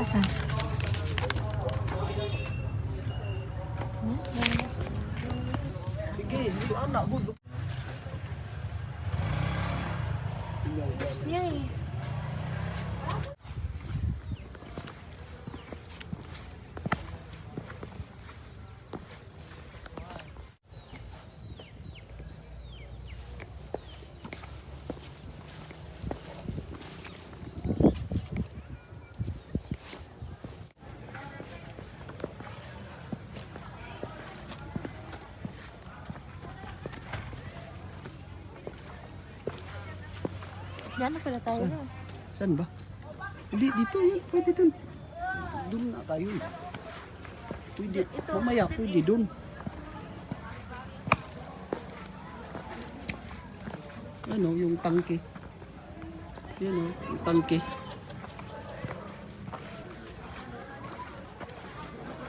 Asan? Sige, hindi anak mo. Yay! Diyan na pala tayo. Saan ba? Hindi, dito yun. Pwede dun. Dun na tayo. Pwede. Mamaya, pwede dun. Ano, yung tangke. Yan o, yung tangke.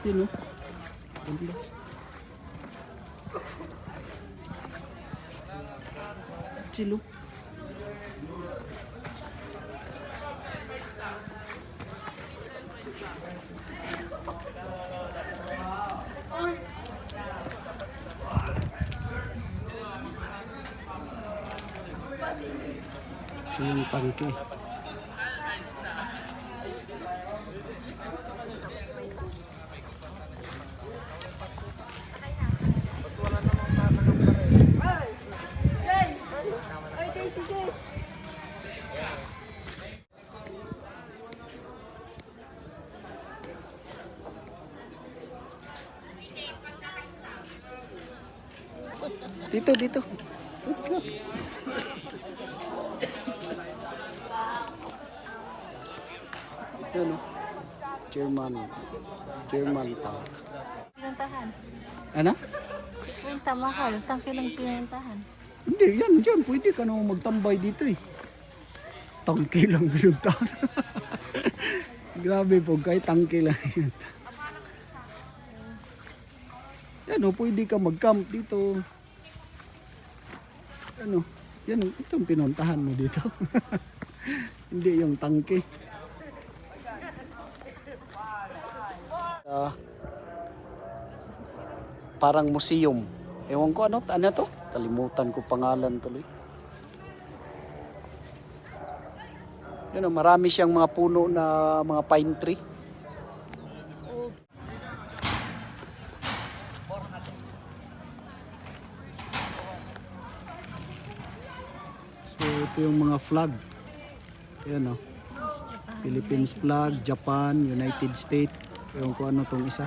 Yan o. Ganda. Silo. Ito yung tangke. Dito, dito. Yan o. German tank. Pinuntahan. Ano? Pinunta mahal. Tangke lang pinuntahan. Hindi, yan. Pwede ka naman magtambay dito eh. Tangke lang pinuntahan. Grabe po, kahit tangke lang pinuntahan. Yan o, pwede ka mag-camp dito. Ano? Yan, itong pinuntahan mo dito. Hindi yung tangke. Parang museum. Ewan ko ano to? Kalimutan ko pangalan tuloy. Yan, marami siyang mga puno na mga pine tree. So ito yung mga flag. Yan o. Philippines flag, Japan, United States. Ewan ko ano tong isa.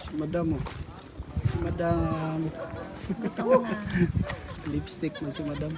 Si Madam oh. Si Madam. Lipstick man si Madam.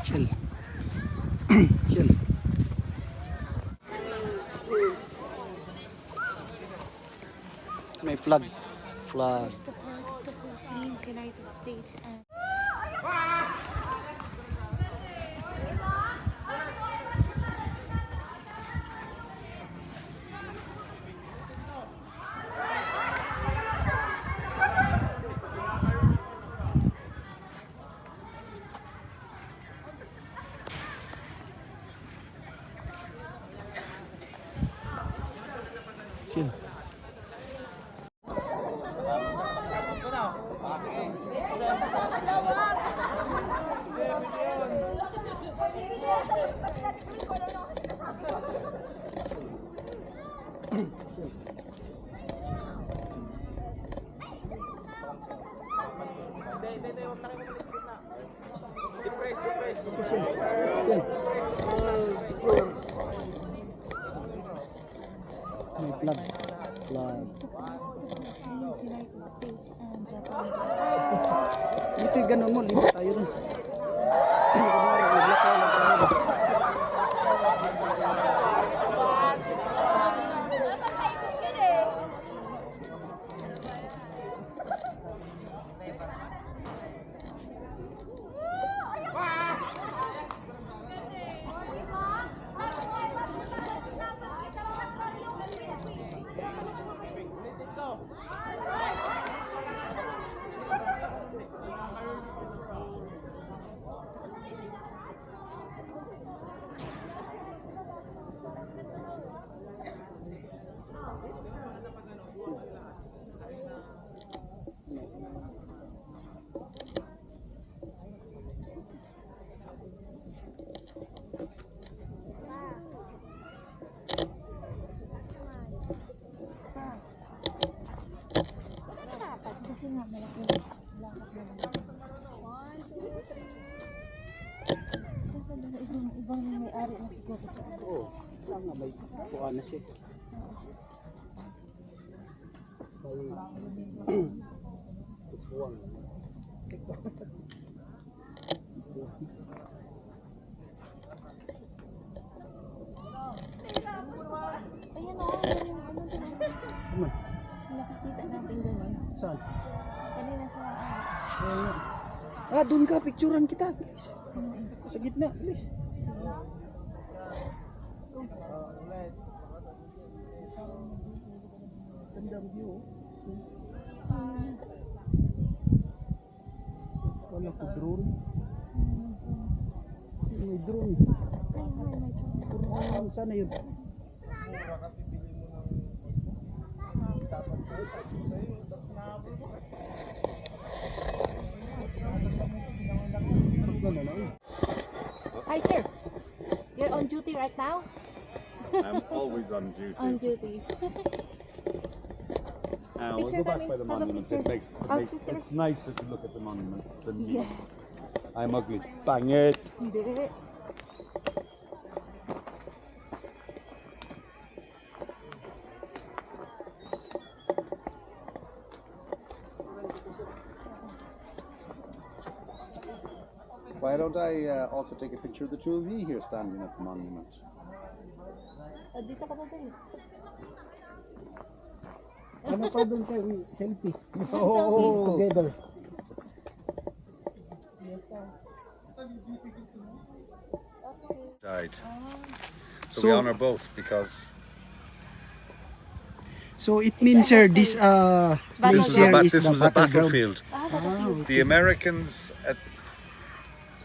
Chill. Chill. May flag. flag. The Philippines, United States, and Chill. May flag. Flag. Philippines, United States, and Japan. Dito ganun mo, lipat tayo ron. Kunwari, naglakaw lang tayo. Kasi nga, malaki. Ibang may-ari na siguro. Oo, tama, may kuha na siya. It's one. Ayan o, Naman, nakikita natin doon. saan? Kanina sa Doon ka, picturean kita, please. Sa gitna, please. Gandang view. Wala ko drone. May drone. Sana yun. Hi, sir. You're on duty right now? I'm always on duty. On duty. We'll go back by the Have a monument. picture. It's nicer to look at the monument than me. Yes. I'm ugly. Bang it! Hindi. Why don't I also take a picture of the two of you here standing at the monument? Dito ka ba din? Ano pa doon sa selfie? Oh, Together. died. So, So- we honor both because So it means, sir, this place here is this the was a battleground. battlefield. The Americans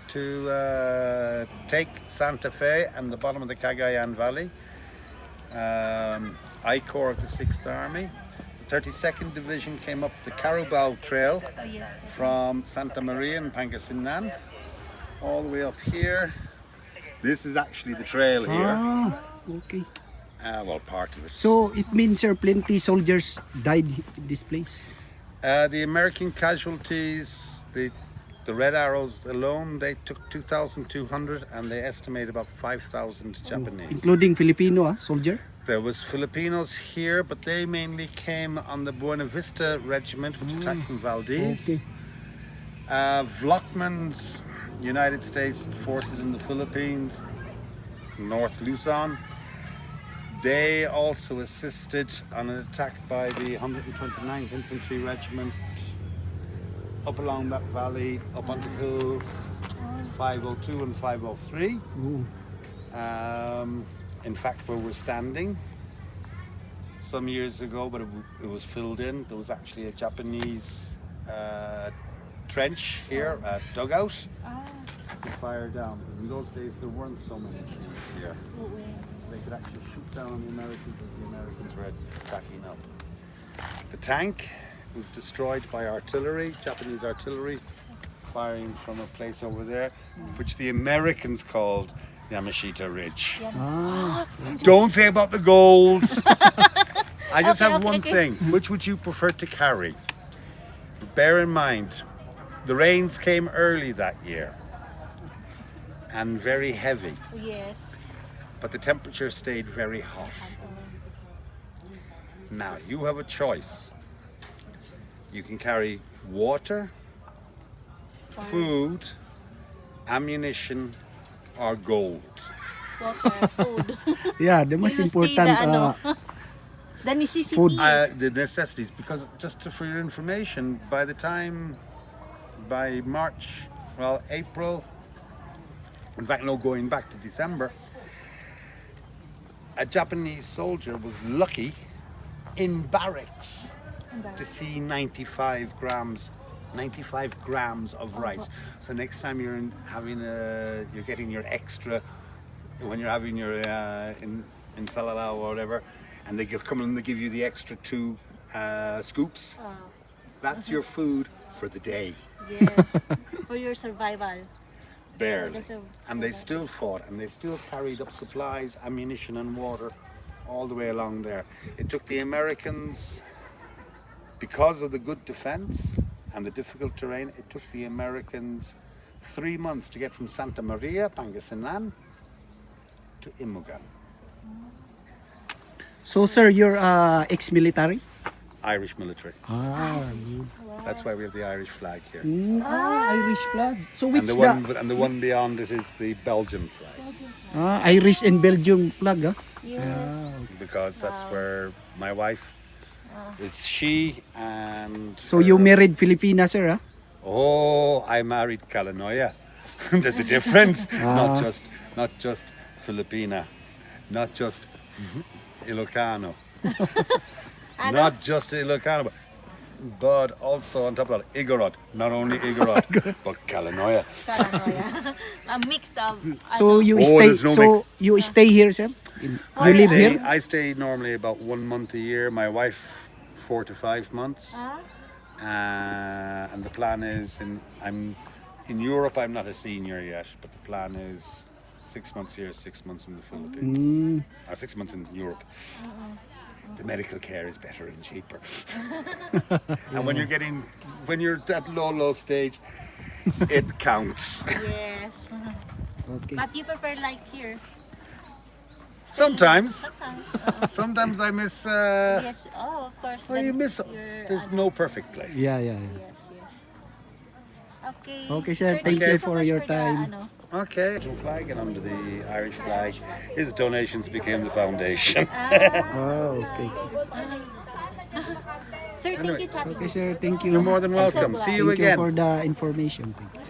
to take Santa Fe and the bottom of the Cagayan Valley. I Corps of the 6th Army. The 32nd Division came up the Carubao Trail from Santa Maria in Pangasinan all the way up here. This is actually the trail here. Okay. Well, part of it. So it means, sir, plenty soldiers died in this place. The American casualties, the Red Arrows alone, they took 2,200 and they estimate about 5,000 Japanese. Including Filipino soldier. There was Filipinos here, but they mainly came on the Buena Vista Regiment, which attacked from Valdez. Okay. Vlockman's United States forces in the Philippines, North Luzon. They also assisted on an attack by the 129th Infantry Regiment up along that valley, up onto Hill 502 and 503. Ooh. In fact, where we're standing, some years ago, but it was filled in. There was actually a Japanese trench here, a dugout, to fire down. Because in those days there weren't so many trees here. So they could actually shoot down on the Americans as the Americans were attacking up. The tank was destroyed by artillery, Japanese artillery, firing from a place over there, which the Americans called Yamashita Ridge. Ah, Don't say about the gold. I just Okay, have okay, one okay. thing. Which would you prefer to carry? Bear in mind, the rains came early that year and very heavy, Yes. but the temperature stayed very hot. Now, you have a choice. You can carry water, food, ammunition, or gold. Water, food. yeah, the most You must important see the, ano, the necessities. food. The necessities, because for your information, by March, well, April, in fact, no, going back to December, a Japanese soldier was lucky in barracks to see 95 grams of rice. So next time you're you're getting your extra, when you're having your in Salalao or whatever, and they come and they give you the extra 2 scoops. That's your food for the day. Yes. For your survival. Barely. For the And they still fought, and they still carried up supplies, ammunition and water all the way along there. It took the Americans, because of the good defense and the difficult terrain, it took the Americans 3 months to get from Santa Maria, Pangasinan, to Imugan. So, sir, you're ex-military? Irish military. Ah, good. That's why we have the Irish flag here. Irish flag. So, which And the one beyond it is the Belgian flag, Irish and Belgium flag, ah? Yes. because that's where my wife, it's she and... So, you married Filipina, sir, ah? Oh, I married Kalanoya. There's a difference. Not just Filipina, not just Ilocano, not just Ilocano, but also on top of that, Igorot. Not only Igorot, but Kalanoya. Paranoia. A mix of. So, you Oh, stay. there's no So, mix. you stay here, sir? You live here? I stay normally about 1 month a year. My wife, 4 to 5 months. And the plan is, I'm in Europe. I'm not a senior yet, but the plan is 6 months here, 6 months in the Philippines, or 6 months in Europe. The medical care is better and cheaper. And when you're at low stage, it counts. Yes. Okay. But you prefer like here? Sometimes, Sometimes. sometimes I miss. Yes. Oh, of course. Well, you then miss. you're, There's no perfect place. Yeah. Yes, yes. Okay. Okay, sir. Thank you so for much your the, time. Okay. Flag and under the Irish flag, his donations became the foundation. Oh, okay. Sir, thank you, Chappie. Okay, sir. Thank you. You're more than welcome. glad. See you Thank you again. for the information. Thank you.